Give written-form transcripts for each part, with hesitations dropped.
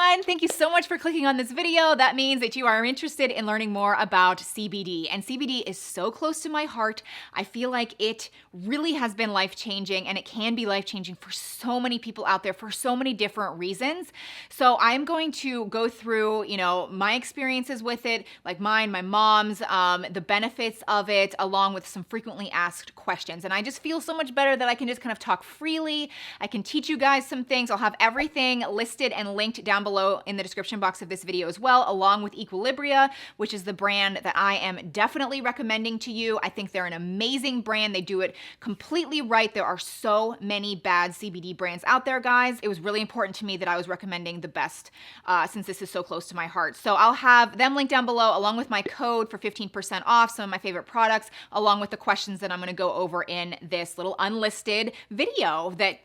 everyone. Thank you so much for clicking on this video. That means that you are interested in learning more about CBD. And CBD is so close to my heart. I feel like it really has been life-changing, and it can be life-changing for so many people out there for so many different reasons. So I'm going to go through, my experiences with it, like mine, my mom's, the benefits of it, along with some frequently asked questions. And I just feel so much better that I can just kind of talk freely. I can teach you guys some things. I'll have everything listed and linked down below in the description box of this video as well, along with Equilibria, which is the brand that I am definitely recommending to you. I think they're an amazing brand. They do it completely right. There are so many bad CBD brands out there, guys. It was really important to me that I was recommending the best since this is so close to my heart. So I'll have them linked down below, along with my code for 15% off some of my favorite products, along with the questions that I'm going to go over in this little unlisted video that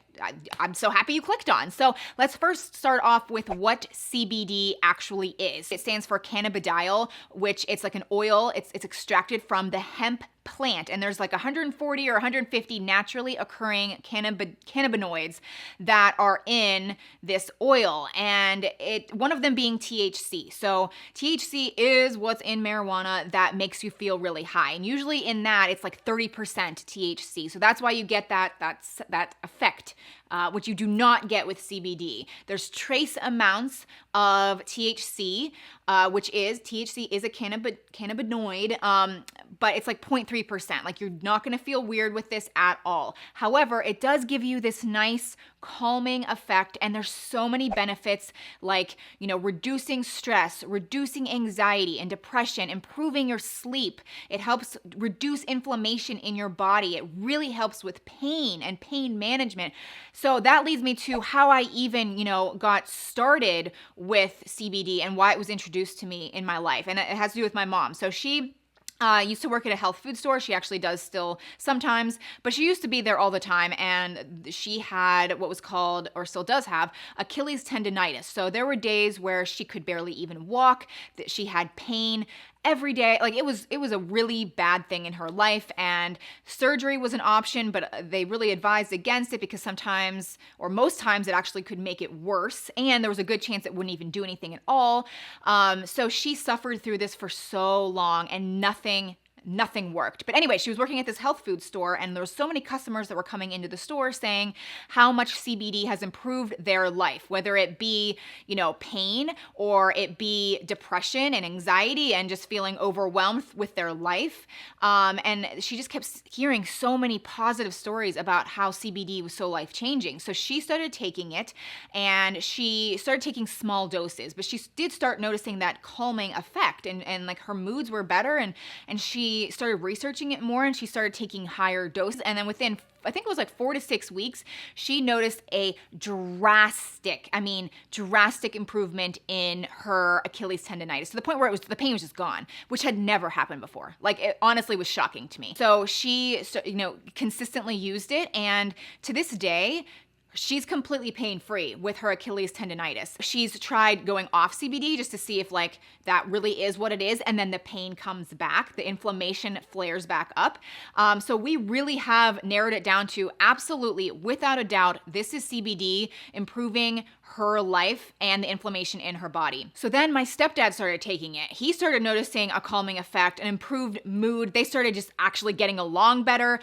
I'm so happy you clicked on. So let's first start off with what CBD actually is. It stands for cannabidiol, which it's like an oil. It's extracted from the hemp plant, and there's like 140 or 150 naturally occurring cannabinoids that are in this oil, and one of them being THC. So THC is what's in marijuana that makes you feel really high, and usually in that it's like 30% THC. So that's why you get that effect, which you do not get with CBD. There's trace amounts of THC, THC is a cannabinoid, but it's like 0.3%. Like, you're not gonna feel weird with this at all. However, it does give you this nice calming effect, and there's so many benefits, like, reducing stress, reducing anxiety and depression, improving your sleep. It helps reduce inflammation in your body. It really helps with pain and pain management. So that leads me to how I even, got started with CBD and why it was introduced to me in my life. And it has to do with my mom. So she used to work at a health food store. She actually does still sometimes, but she used to be there all the time. And she had what was called, or still does have, Achilles tendonitis. So there were days where she could barely even walk, that she had pain every day. Like, it was a really bad thing in her life, and surgery was an option, but they really advised against it because sometimes, or most times, it actually could make it worse, and there was a good chance it wouldn't even do anything at all. So she suffered through this for so long, and nothing worked. But anyway, she was working at this health food store, and there were so many customers that were coming into the store saying how much CBD has improved their life, whether it be, pain, or it be depression and anxiety and just feeling overwhelmed with their life. And she just kept hearing so many positive stories about how CBD was so life-changing. So she started taking it, and she started taking small doses, but she did start noticing that calming effect, and like her moods were better, and she started researching it more, and she started taking higher doses. And then within, I think it was like 4 to 6 weeks, she noticed a drastic improvement in her Achilles tendonitis, to the point where the pain was just gone, which had never happened before. Like, it honestly was shocking to me. So she, consistently used it, and to this day, she's completely pain-free with her Achilles tendonitis. She's tried going off CBD just to see if that really is what it is, and then the pain comes back, the inflammation flares back up. So we really have narrowed it down to absolutely, without a doubt, this is CBD improving her life and the inflammation in her body. So then my stepdad started taking it. He started noticing a calming effect, an improved mood. They started just actually getting along better.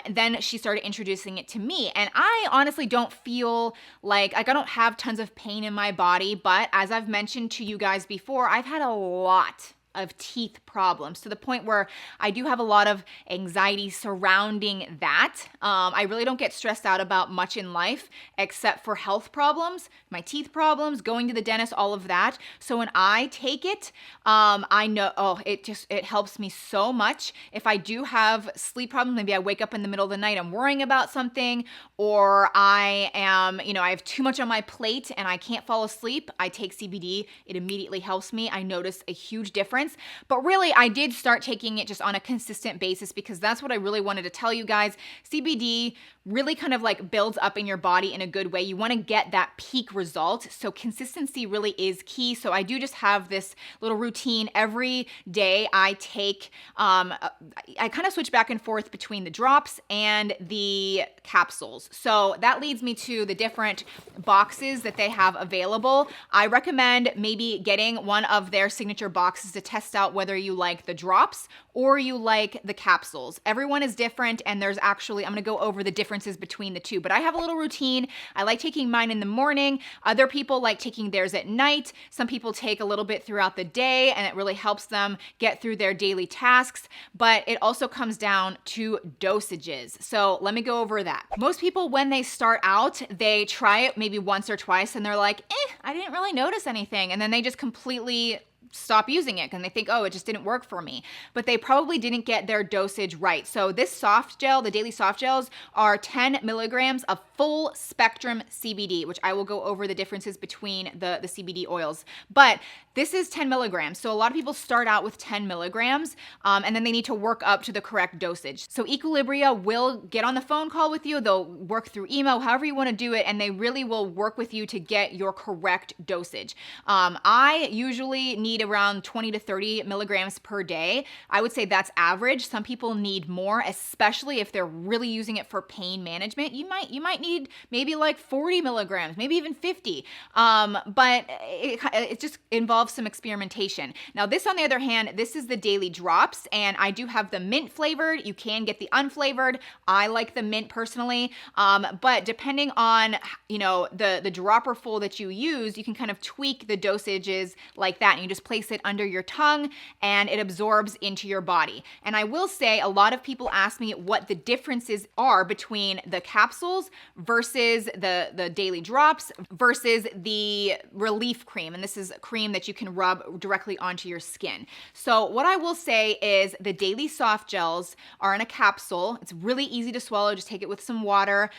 Then she started introducing it to me. And I honestly don't feel like I don't have tons of pain in my body, but as I've mentioned to you guys before, I've had a lot of teeth problems, to the point where I do have a lot of anxiety surrounding that. I really don't get stressed out about much in life except for health problems, my teeth problems, going to the dentist, all of that. So when I take it, I know, it helps me so much. If I do have sleep problems, maybe I wake up in the middle of the night, I'm worrying about something, or I am, I have too much on my plate and I can't fall asleep, I take CBD. It immediately helps me. I notice a huge difference. difference. But really, I did start taking it just on a consistent basis because that's what I really wanted to tell you guys. CBD really kind of like builds up in your body in a good way. You want to get that peak result. So consistency really is key. So I do just have this little routine every day. I take, I kind of switch back and forth between the drops and the capsules. So that leads me to the different boxes that they have available. I recommend maybe getting one of their signature boxes to test out whether you like the drops or you like the capsules. Everyone is different, and there's actually, I'm gonna go over the differences between the two, but I have a little routine. I like taking mine in the morning. Other people like taking theirs at night. Some people take a little bit throughout the day, and it really helps them get through their daily tasks, but it also comes down to dosages. So let me go over that. Most people, when they start out, they try it maybe once or twice, and they're like, I didn't really notice anything. And then they just completely stop using it and they think, oh, it just didn't work for me. But they probably didn't get their dosage right. So this soft gel, the daily soft gels, are 10 milligrams of full spectrum CBD, which I will go over the differences between the CBD oils. But this is 10 milligrams. So a lot of people start out with 10 milligrams and then they need to work up to the correct dosage. So Equilibria will get on the phone call with you. They'll work through email, however you want to do it, and they really will work with you to get your correct dosage. I usually need around 20 to 30 milligrams per day. I would say that's average. Some people need more, especially if they're really using it for pain management. You might need maybe like 40 milligrams, maybe even 50. But it just involves some experimentation. Now this, on the other hand, this is the daily drops, and I do have the mint flavored. You can get the unflavored. I like the mint personally. But depending on, the dropper full that you use, you can kind of tweak the dosages like that, and you just place it under your tongue and it absorbs into your body. And I will say, a lot of people ask me what the differences are between the capsules versus the daily drops versus the relief cream. And this is a cream that you can rub directly onto your skin. So what I will say is the daily soft gels are in a capsule. It's really easy to swallow. Just take it with some water.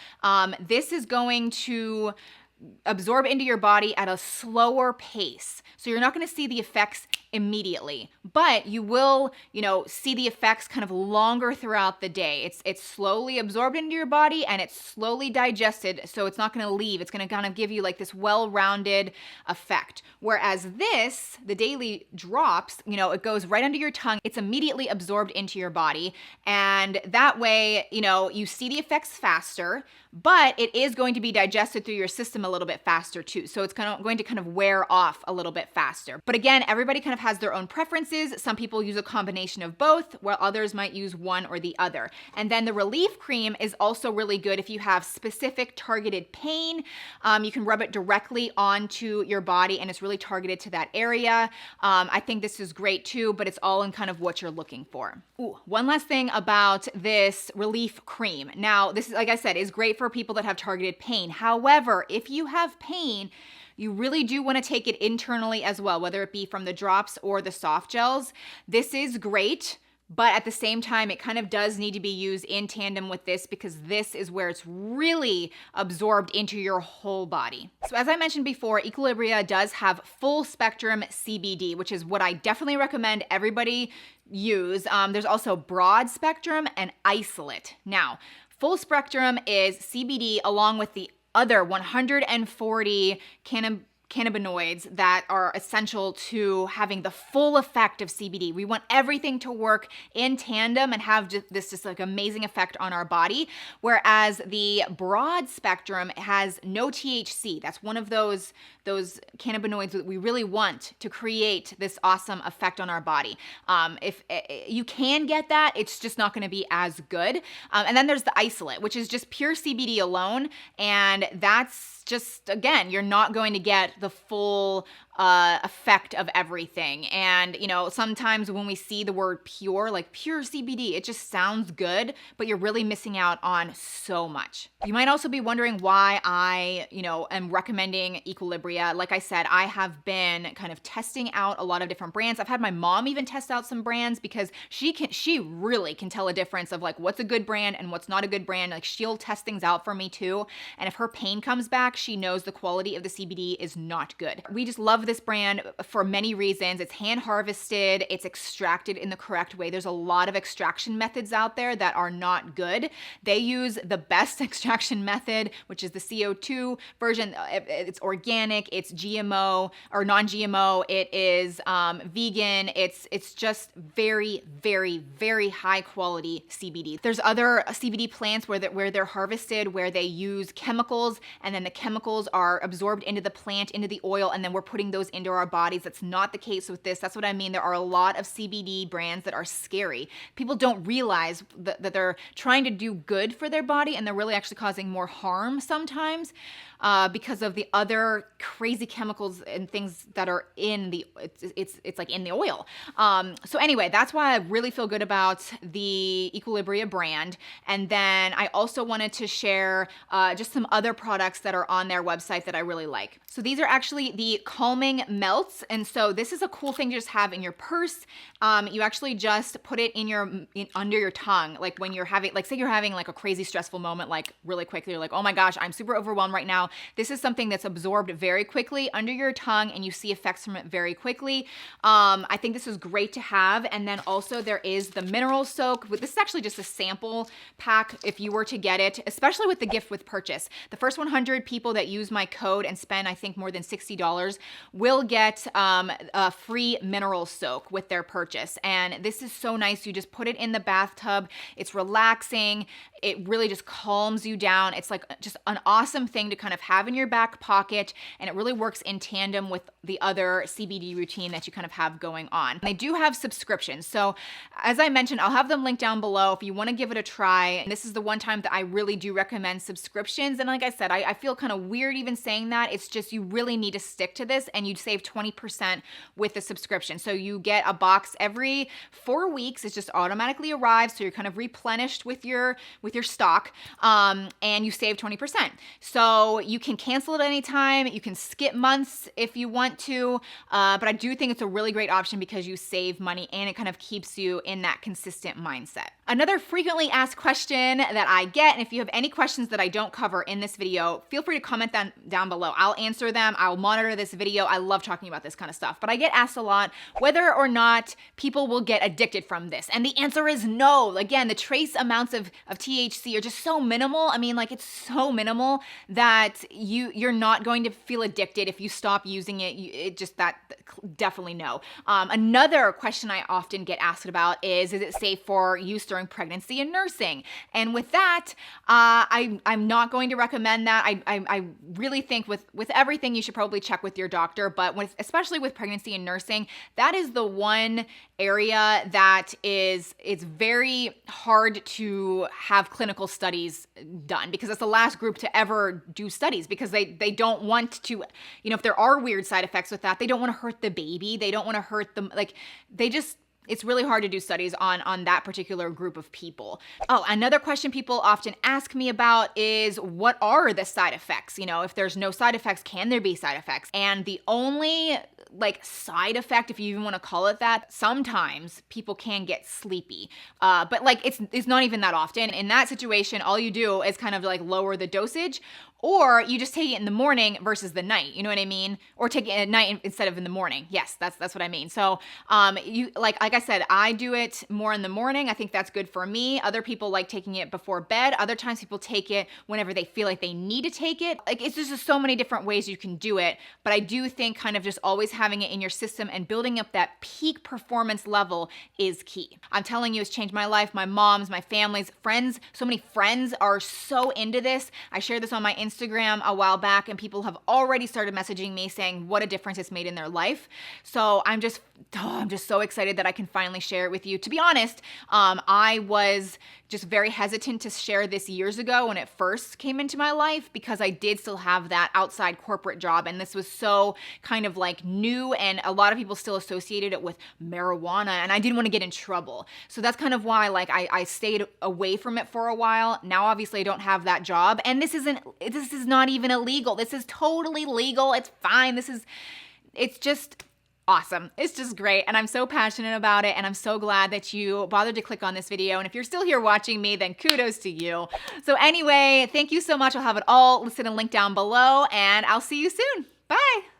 This is going to absorb into your body at a slower pace. So you're not going to see the effects immediately, but you will, see the effects kind of longer throughout the day. It's slowly absorbed into your body and it's slowly digested. So it's not going to leave. It's going to kind of give you like this well-rounded effect. Whereas this, the daily drops, it goes right under your tongue. It's immediately absorbed into your body. And that way, you see the effects faster, but it is going to be digested through your system a little bit faster too. So it's going to kind of wear off a little bit faster. But again, everybody kind of has their own preferences. Some people use a combination of both, while others might use one or the other. And then the relief cream is also really good if you have specific targeted pain. You can rub it directly onto your body and it's really targeted to that area. I think this is great too, but it's all in kind of what you're looking for. Ooh, one last thing about this relief cream. Now, this is, like I said, is great for people that have targeted pain. However, if you have pain, you really do want to take it internally as well, whether it be from the drops or the soft gels. This is great, but at the same time, it kind of does need to be used in tandem with this because this is where it's really absorbed into your whole body. So as I mentioned before, Equilibria does have full spectrum CBD, which is what I definitely recommend everybody use. There's also broad spectrum and isolate. Now, full spectrum is CBD along with the other 140 cannabinoids that are essential to having the full effect of CBD. We want everything to work in tandem and have this like amazing effect on our body. Whereas the broad spectrum has no THC. That's one of those cannabinoids that we really want to create this awesome effect on our body. If you can get that, it's just not going to be as good. And then there's the isolate, which is just pure CBD alone. And that's just, again, you're not going to get the full effect of everything. And, sometimes when we see the word pure, like pure CBD, it just sounds good, but you're really missing out on so much. You might also be wondering why I, am recommending Equilibria area. Like I said, I have been kind of testing out a lot of different brands. I've had my mom even test out some brands because she really can tell a difference of like what's a good brand and what's not a good brand. Like she'll test things out for me too. And if her pain comes back, she knows the quality of the CBD is not good. We just love this brand for many reasons. It's hand harvested, it's extracted in the correct way. There's a lot of extraction methods out there that are not good. They use the best extraction method, which is the CO2 version. It's organic, it's GMO or non-GMO, it is vegan. It's just very, very, very high quality CBD. There's other CBD plants where they're harvested, where they use chemicals, and then the chemicals are absorbed into the plant, into the oil, and then we're putting those into our bodies. That's not the case with this. That's what I mean. There are a lot of CBD brands that are scary. People don't realize that they're trying to do good for their body, and they're really actually causing more harm sometimes because of the other crazy chemicals and things that are in the, it's like in the oil. So anyway, that's why I really feel good about the Equilibria brand. And then I also wanted to share just some other products that are on their website that I really like. So these are actually the calming melts. And so this is a cool thing to just have in your purse. You actually just put it under your tongue. Like when you're having, like say you're having like a crazy stressful moment, like really quickly, you're like, oh my gosh, I'm super overwhelmed right now. This is something that's absorbed very quickly under your tongue and you see effects from it very quickly. I think this is great to have. And then also there is the mineral soak. This is actually just a sample pack if you were to get it, especially with the gift with purchase. The first 100 people that use my code and spend, I think, more than $60 will get a free mineral soak with their purchase. And this is so nice. You just put it in the bathtub. It's relaxing. It really just calms you down. It's like just an awesome thing to kind of have in your back pocket, and it really works in tandem with the other CBD routine that you kind of have going on. They do have subscriptions. So as I mentioned, I'll have them linked down below if you want to give it a try. And this is the one time that I really do recommend subscriptions. And like I said, I feel kind of weird even saying that. It's just you really need to stick to this, and you'd save 20% with the subscription. So you get a box every 4 weeks. It just automatically arrives. So you're kind of replenished with your stock, and you save 20%. So you can cancel it anytime. You can skip months if you want to, but I do think it's a really great option because you save money and it kind of keeps you in that consistent mindset. Another frequently asked question that I get, and if you have any questions that I don't cover in this video, feel free to comment them down below. I'll answer them. I'll monitor this video. I love talking about this kind of stuff, but I get asked a lot whether or not people will get addicted from this. And the answer is no. Again, the trace amounts of THC are just so minimal. I mean, like it's so minimal that you're not going to feel addicted if you stop using it. Definitely no. Another question I often get asked about is it safe for use during pregnancy and nursing? And with that, I'm not going to recommend that. I really think with everything, you should probably check with your doctor, but especially with pregnancy and nursing, that is the one area that it's very hard to have clinical studies done, because it's the last group to ever do studies, because they don't want to, if there are weird side effects with that, they don't want to hurt the baby. They don't want to hurt them. It's really hard to do studies on that particular group of people. Oh, another question people often ask me about is, what are the side effects? If there's no side effects, can there be side effects? And the only side effect, if you even want to call it that, sometimes people can get sleepy. But it's not even that often. In that situation, all you do is kind of lower the dosage, or you just take it in the morning versus the night. You know what I mean? Or take it at night instead of in the morning. Yes, that's what I mean. So, like I said, I do it more in the morning. I think that's good for me. Other people like taking it before bed. Other times people take it whenever they feel like they need to take it. It's just so many different ways you can do it. But I do think kind of just always having it in your system and building up that peak performance level is key. I'm telling you, it's changed my life, my mom's, my family's, friends. So many friends are so into this. I shared this on my Instagram a while back, and people have already started messaging me saying what a difference it's made in their life. So I'm just so excited that I can finally share it with you. To be honest, I was just very hesitant to share this years ago when it first came into my life, because I did still have that outside corporate job, and this was so kind of new, and a lot of people still associated it with marijuana, and I didn't want to get in trouble. So that's kind of why I stayed away from it for a while. Now obviously I don't have that job, and this isn't this is not even illegal. This is totally legal. It's fine. It's just awesome. It's just great. And I'm so passionate about it. And I'm so glad that you bothered to click on this video. And if you're still here watching me, then kudos to you. So anyway, thank you so much. I'll have it all listed and linked down below, and I'll see you soon. Bye.